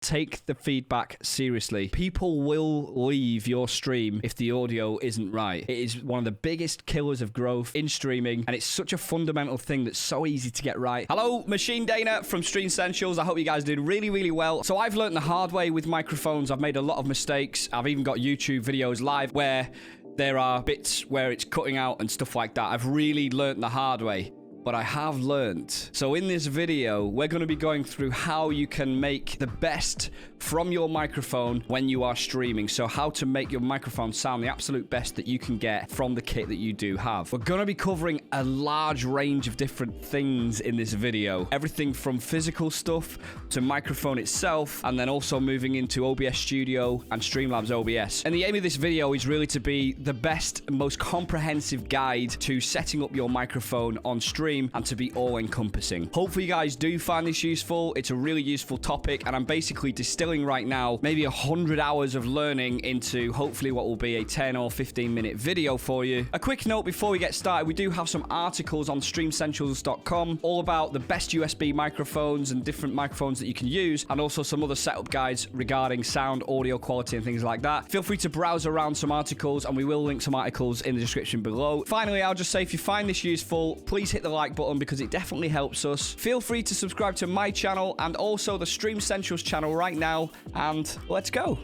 take the feedback seriously. People will leave your stream if the audio isn't right. It is one of the biggest killers of growth in streaming, and it's such a fundamental thing that's so easy to get right. Hello, MachineDaena from STREAMSENTIALS. I hope you guys are doing really, really well. So I've learned the hard way with microphones. I've made a lot of mistakes. I've even got YouTube videos live where there are bits where it's cutting out and stuff like that. I've really learned the hard way. But I have learned. So in this video, we're going to be going through how you can make the best from your microphone when you are streaming. So how to make your microphone sound the absolute best that you can get from the kit that you do have. We're going to be covering a large range of different things in this video. Everything from physical stuff to microphone itself, and then also moving into OBS Studio and Streamlabs OBS. And the aim of this video is really to be the best and most comprehensive guide to setting up your microphone on stream and to be all-encompassing. Hopefully you guys do find this useful. It's a really useful topic, and I'm basically distilling right now maybe 100 hours of learning into hopefully what will be a 10 or 15 minute video for you. A quick note before we get started, we do have some articles on StreamSentials.com all about the best USB microphones and different microphones that you can use, and also some other setup guides regarding sound, audio quality, and things like that. Feel free to browse around some articles, and we will link some articles in the description below. Finally, I'll just say if you find this useful, please hit the like button because it definitely helps us. Feel free to subscribe to my channel and also the StreamSentials channel right now, and let's go.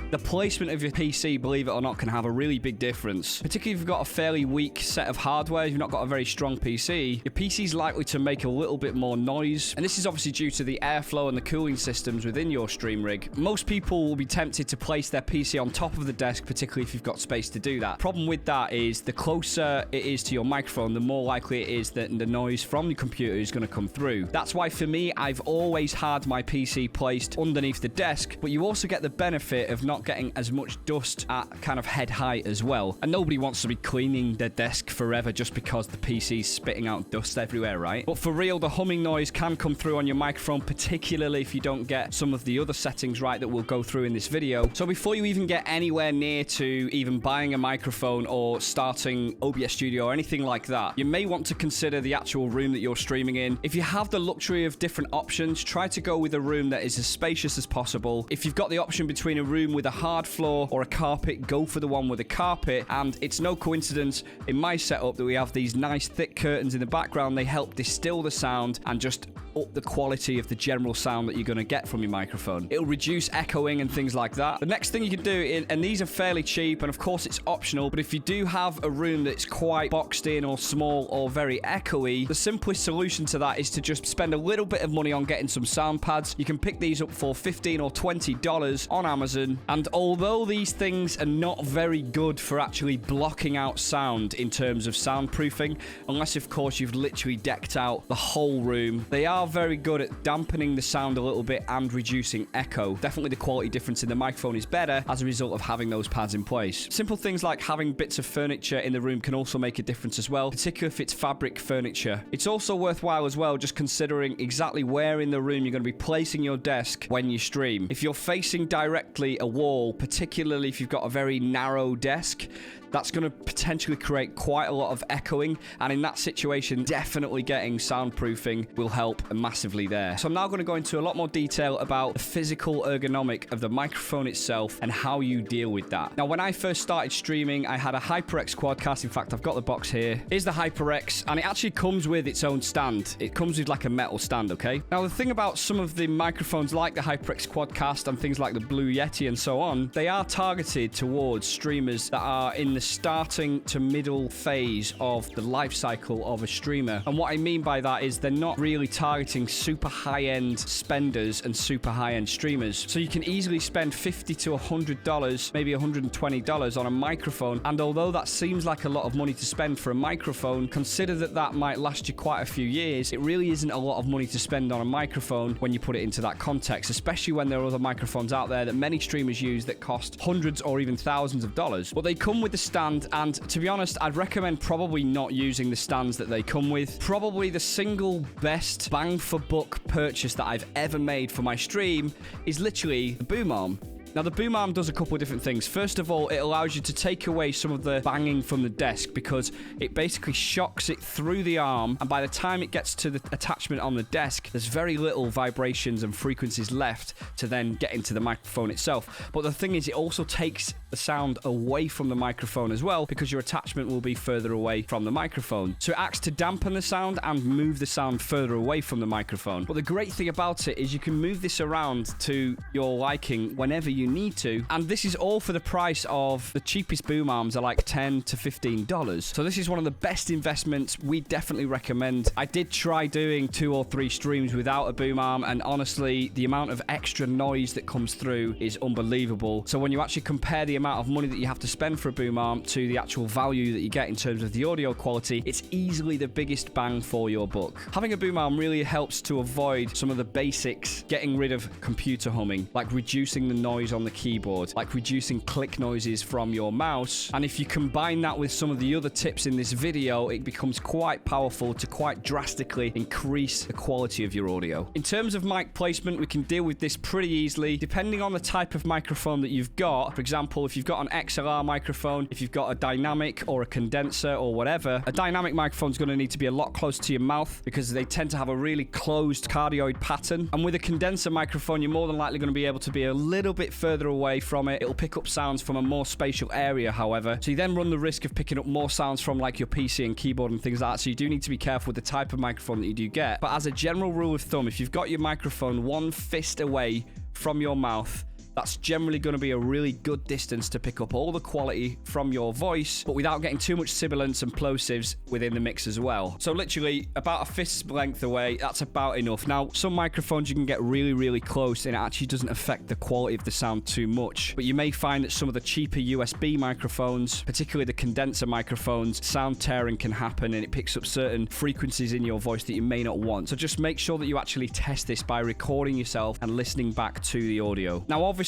The placement of your PC, believe it or not, can have a really big difference. Particularly if you've got a fairly weak set of hardware, if you've not got a very strong PC, your PC is likely to make a little bit more noise. And this is obviously due to the airflow and the cooling systems within your stream rig. Most people will be tempted to place their PC on top of the desk, particularly if you've got space to do that. Problem with that is the closer it is to your microphone, the more likely it is that the noise from the computer is going to come through. That's why for me, I've always had my PC placed underneath the desk, but you also get the benefit of not getting as much dust at kind of head height as well. And nobody wants to be cleaning their desk forever just because the PC's spitting out dust everywhere, right? But for real, the humming noise can come through on your microphone, particularly if you don't get some of the other settings right that we'll go through in this video. So before you even get anywhere near to even buying a microphone or starting OBS Studio or anything like that, you may want to consider the actual room that you're streaming in. If you have the luxury of different options, try to go with a room that is as spacious as possible. If you've got the option between a room with a hard floor or a carpet, go for the one with a carpet. And it's no coincidence in my setup that we have these nice thick curtains in the background. They help distill the sound and just up the quality of the general sound that you're going to get from your microphone. It'll reduce echoing and things like that. The next thing you can do, and these are fairly cheap, and of course it's optional, but if you do have a room that's quite boxed in or small or very echoey, the simplest solution to that is to just spend a little bit of money on getting some sound pads. You can pick these up for $15 or $20 on Amazon, and although these things are not very good for actually blocking out sound in terms of soundproofing, unless of course you've literally decked out the whole room, they are very good at dampening the sound a little bit and reducing echo. Definitely the quality difference in the microphone is better as a result of having those pads in place. Simple things like having bits of furniture in the room can also make a difference as well, particularly if it's fabric furniture. It's also worthwhile as well just considering exactly where in the room you're going to be placing your desk when you stream. If you're facing directly a wall, particularly if you've got a very narrow desk, that's going to potentially create quite a lot of echoing, and in that situation, definitely getting soundproofing will help massively there. So I'm now going to go into a lot more detail about the physical ergonomic of the microphone itself and how you deal with that. Now, when I first started streaming, I had a HyperX Quadcast. In fact, I've got the box here. Here's the HyperX, and it actually comes with its own stand. It comes with like a metal stand, okay? Now, the thing about some of the microphones like the HyperX Quadcast and things like the Blue Yeti and so on, they are targeted towards streamers that are in the starting to middle phase of the life cycle of a streamer. And what I mean by that is they're not really targeting super high-end spenders and super high-end streamers. So you can easily spend $50 to $100, maybe $120 on a microphone. And although that seems like a lot of money to spend for a microphone, consider that that might last you quite a few years. It really isn't a lot of money to spend on a microphone when you put it into that context, especially when there are other microphones out there that many streamers use that cost hundreds or even thousands of dollars. But they come with the stand, and to be honest, I'd recommend probably not using the stands that they come with. Probably the single best bang for buck purchase that I've ever made for my stream is literally the boom arm. Now, the boom arm does a couple of different things. First of all, it allows you to take away some of the banging from the desk because it basically shocks it through the arm, and by the time it gets to the attachment on the desk, there's very little vibrations and frequencies left to then get into the microphone itself. But the thing is, it also takes the sound away from the microphone as well because your attachment will be further away from the microphone. So it acts to dampen the sound and move the sound further away from the microphone. But the great thing about it is you can move this around to your liking whenever you need to, and this is all for the price of the cheapest boom arms are like $10 to $15. So this is one of the best investments we definitely recommend. I did try doing 2 or 3 streams without a boom arm, and honestly, the amount of extra noise that comes through is unbelievable. So when you actually compare the amount of money that you have to spend for a boom arm to the actual value that you get in terms of the audio quality, it's easily the biggest bang for your buck. Having a boom arm really helps to avoid some of the basics, getting rid of computer humming, like reducing the noise on the keyboard, like reducing click noises from your mouse. And if you combine that with some of the other tips in this video, it becomes quite powerful to quite drastically increase the quality of your audio. In terms of mic placement, we can deal with this pretty easily depending on the type of microphone that you've got. For example, if you've got an XLR microphone, if you've got a dynamic or a condenser or whatever, a dynamic microphone is going to need to be a lot closer to your mouth because they tend to have a really closed cardioid pattern. And with a condenser microphone, you're more than likely going to be able to be a little bit further away from it. It'll pick up sounds from a more spatial area, however. So you then run the risk of picking up more sounds from like your PC and keyboard and things like that. So you do need to be careful with the type of microphone that you do get. But as a general rule of thumb, if you've got your microphone one fist away from your mouth, that's generally going to be a really good distance to pick up all the quality from your voice, but without getting too much sibilance and plosives within the mix as well. So literally about a fist's length away, that's about enough. Now, some microphones you can get really, really close and it actually doesn't affect the quality of the sound too much. But you may find that some of the cheaper USB microphones, particularly the condenser microphones, sound tearing can happen and it picks up certain frequencies in your voice that you may not want. So just make sure that you actually test this by recording yourself and listening back to the audio. Now, obviously,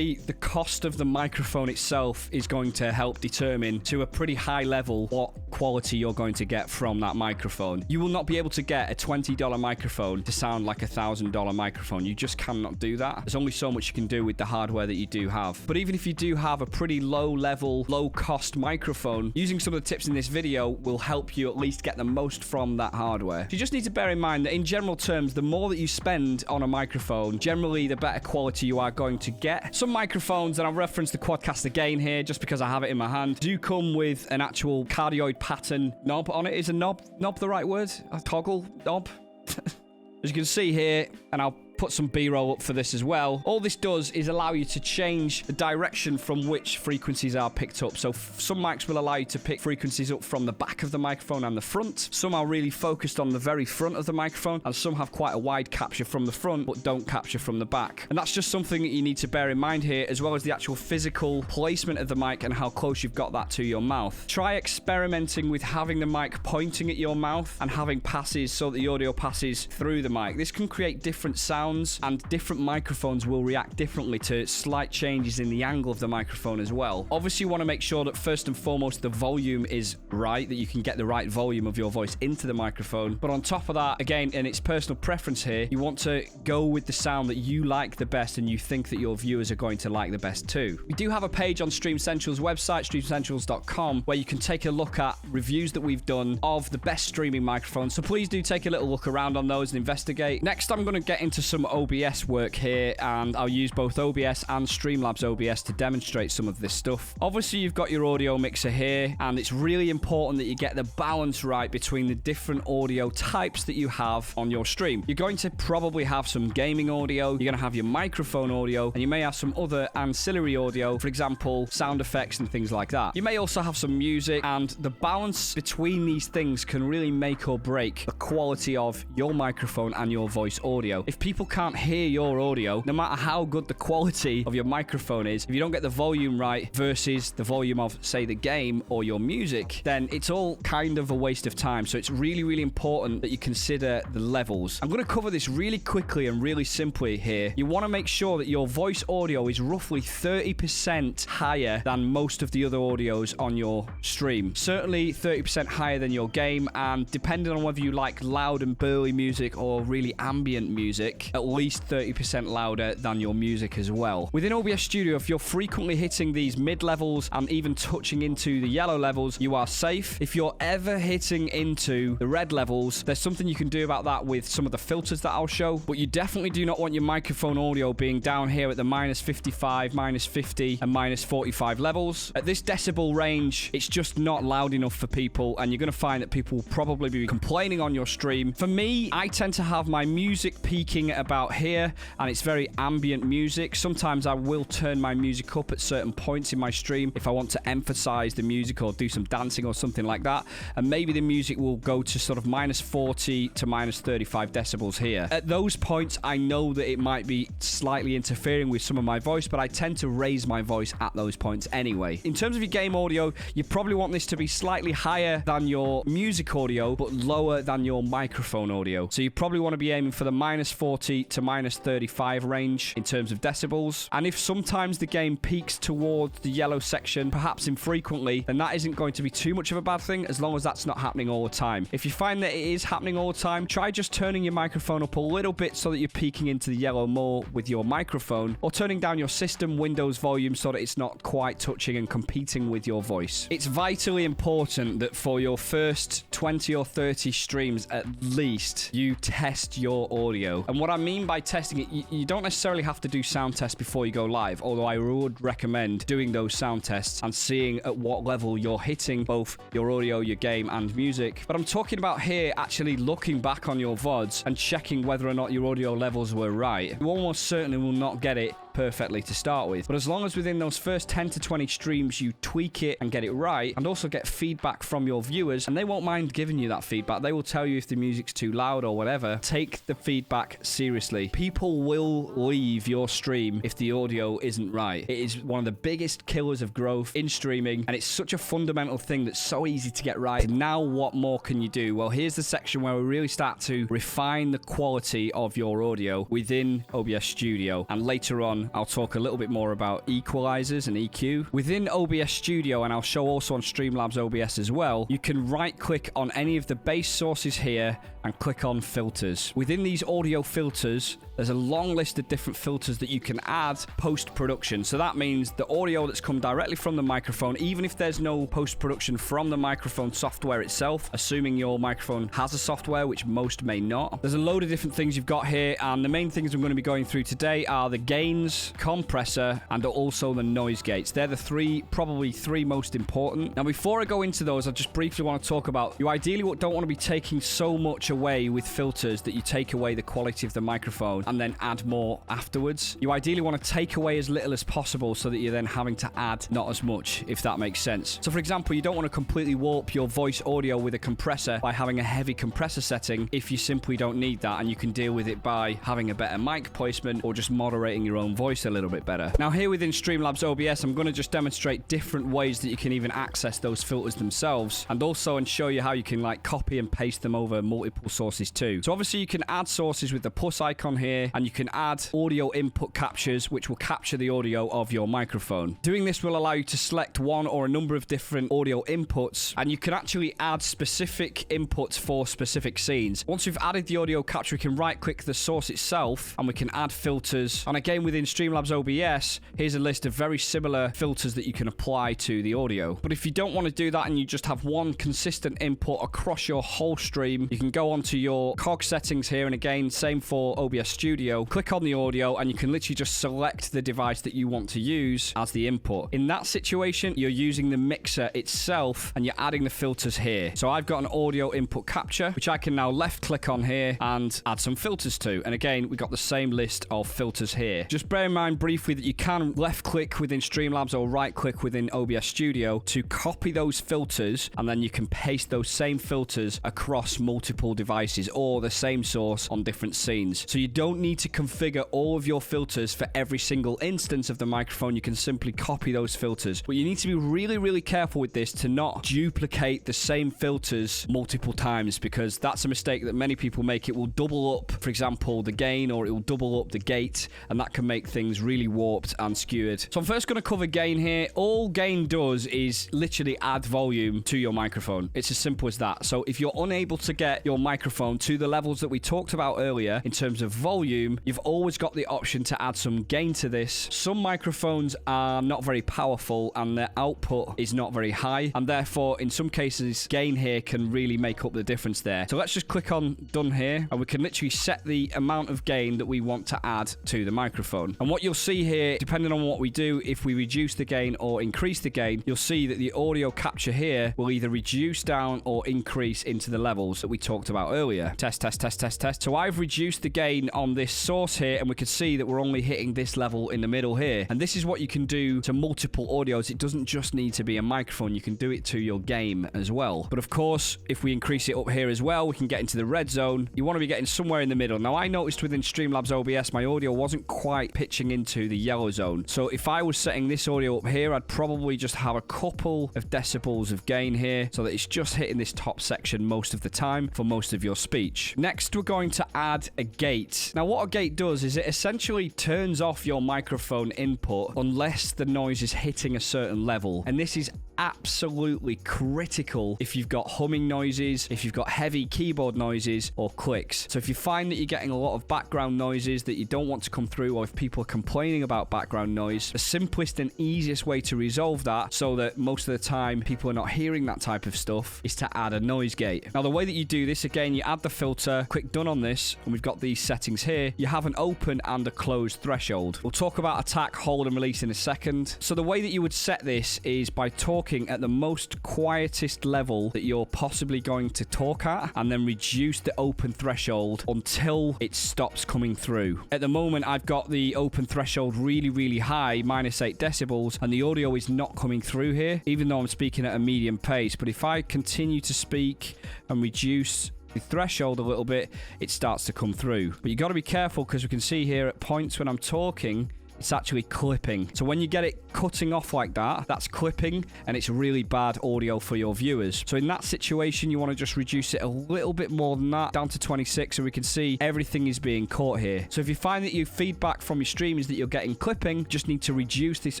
the cost of the microphone itself is going to help determine to a pretty high level what quality you're going to get from that microphone. You will not be able to get a $20 microphone to sound like a $1,000 microphone. You just cannot do that. There's only so much you can do with the hardware that you do have. But even if you do have a pretty low level, low cost microphone, using some of the tips in this video will help you at least get the most from that hardware. So you just need to bear in mind that in general terms, the more that you spend on a microphone, generally the better quality you are going to get. Some microphones, and I've referenced the Quadcaster Gain here just because I have it in my hand, do come with an actual cardioid pattern knob on it. Is a knob the right word? A toggle knob? As you can see here, and I'll put some B-roll up for this as well. All this does is allow you to change the direction from which frequencies are picked up. So some mics will allow you to pick frequencies up from the back of the microphone and the front. Some are really focused on the very front of the microphone, and some have quite a wide capture from the front but don't capture from the back. And that's just something that you need to bear in mind here, as well as the actual physical placement of the mic and how close you've got that to your mouth. Try experimenting with having the mic pointing at your mouth and having passes so that the audio passes through the mic. This can create different sounds, and different microphones will react differently to slight changes in the angle of the microphone as well. Obviously, you want to make sure that first and foremost the volume is right, that you can get the right volume of your voice into the microphone. But on top of that, again, and it's personal preference here, you want to go with the sound that you like the best and you think that your viewers are going to like the best too. We do have a page on StreamSentials website, streamsentials.com, where you can take a look at reviews that we've done of the best streaming microphones. So please do take a little look around on those and investigate. Next, I'm going to get into some OBS work here, and I'll use both OBS and Streamlabs OBS to demonstrate some of this stuff. Obviously, you've got your audio mixer here, and it's really important that you get the balance right between the different audio types that you have on your stream. You're going to probably have some gaming audio, you're going to have your microphone audio, and you may have some other ancillary audio, for example, sound effects and things like that. You may also have some music, and the balance between these things can really make or break the quality of your microphone and your voice audio. If people can't hear your audio, no matter how good the quality of your microphone is, if you don't get the volume right versus the volume of, say, the game or your music, then it's all kind of a waste of time. So it's really, really important that you consider the levels. I'm going to cover this really quickly and really simply here. You want to make sure that your voice audio is roughly 30% higher than most of the other audios on your stream. Certainly 30% higher than your game, and depending on whether you like loud and burly music or really ambient music, at least 30% louder than your music as well. Within OBS Studio, if you're frequently hitting these mid levels and even touching into the yellow levels, you are safe. If you're ever hitting into the red levels, there's something you can do about that with some of the filters that I'll show, but you definitely do not want your microphone audio being down here at the -55, -50, and -45 levels. At this decibel range, it's just not loud enough for people, and you're going to find that people will probably be complaining on your stream. For me, I tend to have my music peaking at about here, and it's very ambient music. Sometimes I will turn my music up at certain points in my stream if I want to emphasize the music or do some dancing or something like that, and maybe the music will go to sort of -40 to -35 decibels here. At those points, I know that it might be slightly interfering with some of my voice, but I tend to raise my voice at those points anyway. In terms of your game audio, you probably want this to be slightly higher than your music audio, but lower than your microphone audio. So you probably want to be aiming for the -40 to -35 range in terms of decibels. And if sometimes the game peaks towards the yellow section, perhaps infrequently, then that isn't going to be too much of a bad thing, as long as that's not happening all the time. If you find that it is happening all the time, try just turning your microphone up a little bit so that you're peaking into the yellow more with your microphone, or turning down your system Windows volume so that it's not quite touching and competing with your voice. It's vitally important that for your first 20 or 30 streams at least, you test your audio. And what I mean by testing it, you don't necessarily have to do sound tests before you go live, although I would recommend doing those sound tests and seeing at what level you're hitting both your audio, your game, and music. But I'm talking about here actually looking back on your VODs and checking whether or not your audio levels were right. You almost certainly will not get it perfectly to start with, but as long as within those first 10 to 20 streams you tweak it and get it right, and also get feedback from your viewers, and they won't mind giving you that feedback. They will tell you if the music's too loud or whatever. Take the feedback seriously. People will leave your stream if the audio isn't right. It is one of the biggest killers of growth in streaming, and it's such a fundamental thing that's so easy to get right. Now what more can you do? Well, here's the section where we really start to refine the quality of your audio within OBS Studio, and later on I'll talk a little bit more about equalizers and EQ. Within OBS Studio, and I'll show also on Streamlabs OBS as well, you can right-click on any of the bass sources here and click on filters. Within these audio filters, there's a long list of different filters that you can add post-production. So that means the audio that's come directly from the microphone, even if there's no post-production from the microphone software itself, assuming your microphone has a software, which most may not. There's a load of different things you've got here, and the main things I'm going to be going through today are the gains, compressor, and also the noise gates. They're the probably three most important. Now, before I go into those, I just briefly want to talk about, you ideally don't want to be taking so much away with filters that you take away the quality of the microphone and then add more afterwards. You ideally want to take away as little as possible so that you're then having to add not as much, if that makes sense. So for example, you don't want to completely warp your voice audio with a compressor by having a heavy compressor setting if you simply don't need that, and you can deal with it by having a better mic placement or just moderating your own voice a little bit better. Now here within Streamlabs OBS, I'm going to just demonstrate different ways that you can even access those filters themselves, and also show you how you can like copy and paste them over multiple sources too. So obviously you can add sources with the plus icon here, and you can add audio input captures, which will capture the audio of your microphone. Doing this will allow you to select one or a number of different audio inputs, and you can actually add specific inputs for specific scenes. Once we've added the audio capture, we can right click the source itself and we can add filters. And again, within Streamlabs OBS, here's a list of very similar filters that you can apply to the audio. But if you don't want to do that and you just have one consistent input across your whole stream, you can go onto your cog settings here, and again, same for OBS Studio. Click on the audio and you can literally just select the device that you want to use as the input. In that situation, you're using the mixer itself and you're adding the filters here. So I've got an audio input capture, which I can now left click on here and add some filters to. And again, we've got the same list of filters here. Just bear in mind briefly that you can left click within Streamlabs or right click within OBS Studio to copy those filters, and then you can paste those same filters across multiple devices or the same source on different scenes. So you don't need to configure all of your filters for every single instance of the microphone. You can simply copy those filters. But you need to be really, really careful with this to not duplicate the same filters multiple times, because that's a mistake that many people make. It will double up, for example, the gain, or it will double up the gate, and that can make things really warped and skewered. So I'm first going to cover gain here. All gain does is literally add volume to your microphone. It's as simple as that. So if you're unable to get your microphone to the levels that we talked about earlier in terms of volume, volume, you've always got the option to add some gain to this. Some microphones are not very powerful and their output is not very high, and therefore in some cases gain here can really make up the difference there. So let's just click on done here, and we can literally set the amount of gain that we want to add to the microphone. And what you'll see here, depending on what we do, if we reduce the gain or increase the gain, you'll see that the audio capture here will either reduce down or increase into the levels that we talked about earlier. Test, test, test, test, test. So I've reduced the gain on this source here, and we can see that we're only hitting this level in the middle here. And this is what you can do to multiple audios. It doesn't just need to be a microphone. You can do it to your game as well. But of course, if we increase it up here as well, we can get into the red zone. You want to be getting somewhere in the middle. Now, I noticed within Streamlabs OBS, my audio wasn't quite pitching into the yellow zone. So if I was setting this audio up here, I'd probably just have a couple of decibels of gain here so that it's just hitting this top section most of the time for most of your speech. Next, we're going to add a gate. Now, what a gate does is it essentially turns off your microphone input unless the noise is hitting a certain level. And this is absolutely critical if you've got humming noises, if you've got heavy keyboard noises or clicks. So if you find that you're getting a lot of background noises that you don't want to come through, or if people are complaining about background noise, the simplest and easiest way to resolve that so that most of the time people are not hearing that type of stuff is to add a noise gate. Now, the way that you do this, again, you add the filter, click done on this, and we've got these settings here. You have an open and a closed threshold. We'll talk about attack, hold, and release in a second. So the way that you would set this is by talking at the most quietest level that you're possibly going to talk at, and then reduce the open threshold until it stops coming through. At the moment, I've got the open threshold really, really high, -8 decibels, and the audio is not coming through here, even though I'm speaking at a medium pace. But if I continue to speak and reduce the threshold a little bit, it starts to come through. But you got to be careful, because we can see here at points when I'm talking, it's actually clipping. So when you get it cutting off like that, that's clipping, and it's really bad audio for your viewers. So in that situation, you want to just reduce it a little bit more than that, down to 26, so we can see everything is being caught here. So if you find that your feedback from your stream is that you're getting clipping, just need to reduce this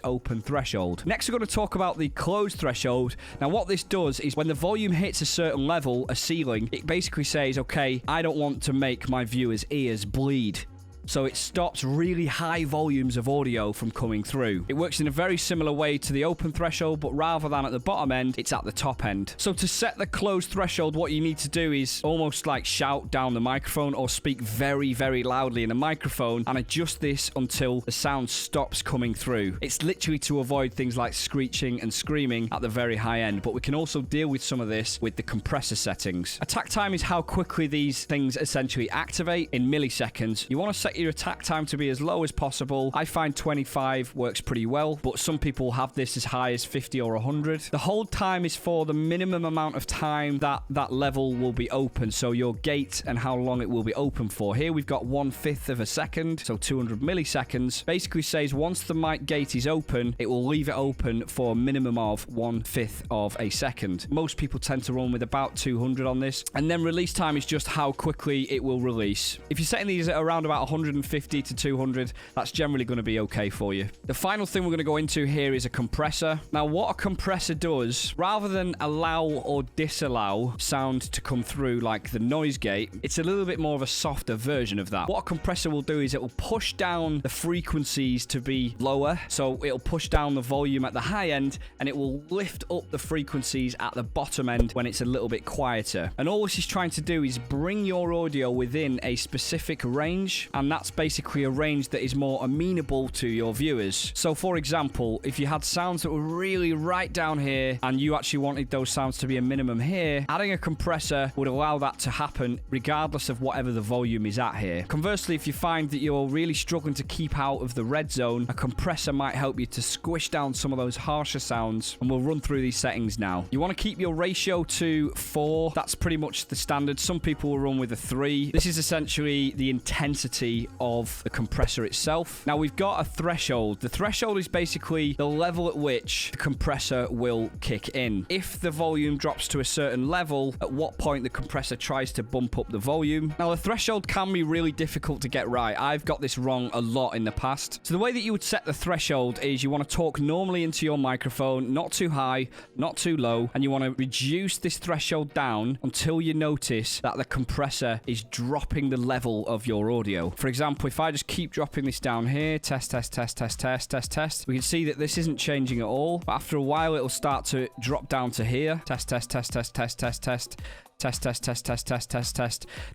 open threshold. Next, we're going to talk about the closed threshold. Now, what this does is when the volume hits a certain level, a ceiling, it basically says, okay, I don't want to make my viewers' ears bleed. So it stops really high volumes of audio from coming through. It works in a very similar way to the open threshold, but rather than at the bottom end, it's at the top end. So to set the closed threshold, what you need to do is almost like shout down the microphone or speak very, very loudly in a microphone and adjust this until the sound stops coming through. It's literally to avoid things like screeching and screaming at the very high end, but we can also deal with some of this with the compressor settings. Attack time is how quickly these things essentially activate in milliseconds. You want to set your attack time to be as low as possible. I find 25 works pretty well, but some people have this as high as 50 or 100. The hold time is for the minimum amount of time that that level will be open, so your gate and how long it will be open for. Here we've got 1/5 of a second, so 200 milliseconds. Basically says once the mic gate is open, it will leave it open for a minimum of 1/5 of a second. Most people tend to run with about 200 on this. And then release time is just how quickly it will release. If you're setting these at around about 150 to 200, that's generally going to be okay for you. The final thing we're going to go into here is a compressor. Now, what a compressor does, rather than allow or disallow sound to come through like the noise gate, it's a little bit more of a softer version of that. What a compressor will do is it will push down the frequencies to be lower, so it'll push down the volume at the high end, and it will lift up the frequencies at the bottom end when it's a little bit quieter. And all this is trying to do is bring your audio within a specific range, and that's basically a range that is more amenable to your viewers. So for example, if you had sounds that were really right down here and you actually wanted those sounds to be a minimum here, adding a compressor would allow that to happen regardless of whatever the volume is at here. Conversely, if you find that you're really struggling to keep out of the red zone, a compressor might help you to squish down some of those harsher sounds, and we'll run through these settings now. You want to keep your ratio to 4. That's pretty much the standard. Some people will run with a 3. This is essentially the intensity of the compressor itself. Now, we've got a threshold. The threshold is basically the level at which the compressor will kick in. If the volume drops to a certain level, at what point the compressor tries to bump up the volume. Now, the threshold can be really difficult to get right. I've got this wrong a lot in the past. So the way that you would set the threshold is you want to talk normally into your microphone, not too high, not too low, and you want to reduce this threshold down until you notice that the compressor is dropping the level of your audio. For example, if I just keep dropping this down here, test, we can see that this isn't changing at all. But after a while, it'll start to drop down to here. Test.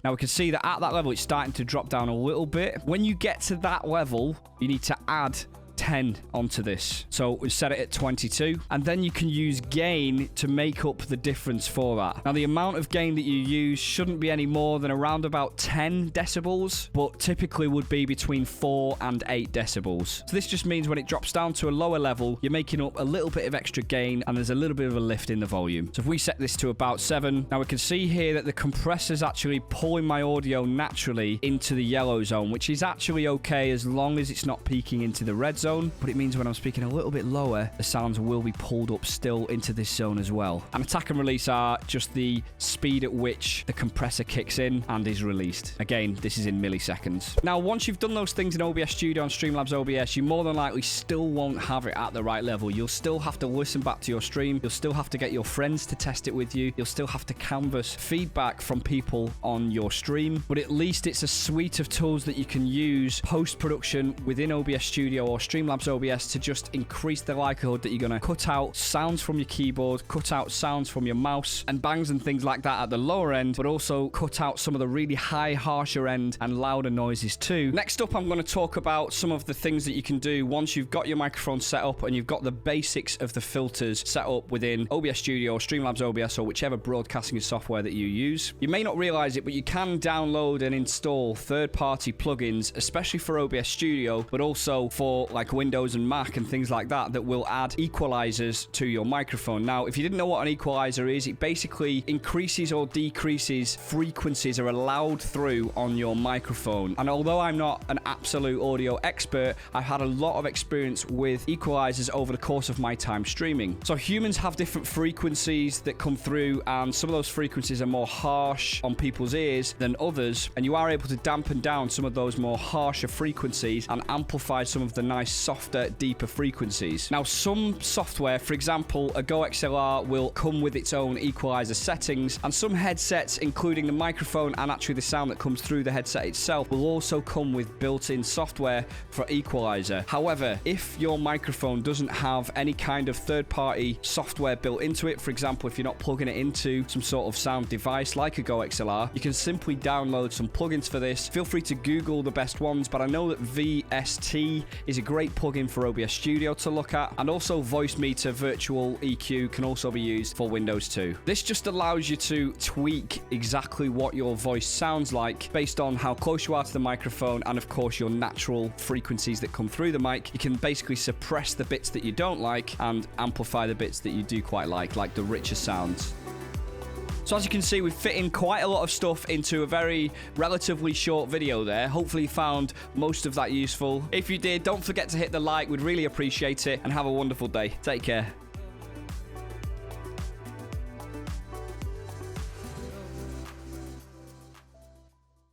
Now we can see that at that level, it's starting to drop down a little bit. When you get to that level, you need to add 10 onto this. So we set it at 22, and then you can use gain to make up the difference for that. Now the amount of gain that you use shouldn't be any more than around about 10 decibels, but typically would be between 4 and 8 decibels. So this just means when it drops down to a lower level, you're making up a little bit of extra gain, and there's a little bit of a lift in the volume. So if we set this to about 7, now we can see here that the compressor's actually pulling my audio naturally into the yellow zone, which is actually okay as long as it's not peaking into the red zone. But it means when I'm speaking a little bit lower, the sounds will be pulled up still into this zone as well. And attack and release are just the speed at which the compressor kicks in and is released. Again, this is in milliseconds. Now, once you've done those things in OBS Studio and Streamlabs OBS, you more than likely still won't have it at the right level. You'll still have to listen back to your stream. You'll still have to get your friends to test it with you. You'll still have to canvas feedback from people on your stream. But at least it's a suite of tools that you can use post-production within OBS Studio or Streamlabs OBS to just increase the likelihood that you're going to cut out sounds from your keyboard, cut out sounds from your mouse and bangs and things like that at the lower end, but also cut out some of the really high, harsher end and louder noises too. Next up, I'm going to talk about some of the things that you can do once you've got your microphone set up and you've got the basics of the filters set up within OBS Studio or Streamlabs OBS or whichever broadcasting software that you use. You may not realize it, but you can download and install third-party plugins, especially for OBS Studio, but also for like Windows and Mac and things like that, that will add equalizers to your microphone. Now, if you didn't know what an equalizer is, it basically increases or decreases frequencies are allowed through on your microphone. And although I'm not an absolute audio expert, I've had a lot of experience with equalizers over the course of my time streaming. So humans have different frequencies that come through, and some of those frequencies are more harsh on people's ears than others, and you are able to dampen down some of those more harsher frequencies and amplify some of the nice softer, deeper frequencies. Now, some software, for example, a Go XLR, will come with its own equalizer settings, and some headsets, including the microphone and actually the sound that comes through the headset itself, will also come with built-in software for equalizer. However, if your microphone doesn't have any kind of third-party software built into it, for example, if you're not plugging it into some sort of sound device like a Go XLR, you can simply download some plugins for this. Feel free to Google the best ones, but I know that VST is a great plugin for OBS Studio to look at, and also Voice Meter Virtual EQ can also be used for Windows 2. This just allows you to tweak exactly what your voice sounds like based on how close you are to the microphone and, of course, your natural frequencies that come through the mic. You can basically suppress the bits that you don't like and amplify the bits that you do quite like the richer sounds. So as you can see, we've fit in quite a lot of stuff into a very relatively short video there. Hopefully you found most of that useful. If you did, don't forget to hit the like. We'd really appreciate it, and have a wonderful day. Take care.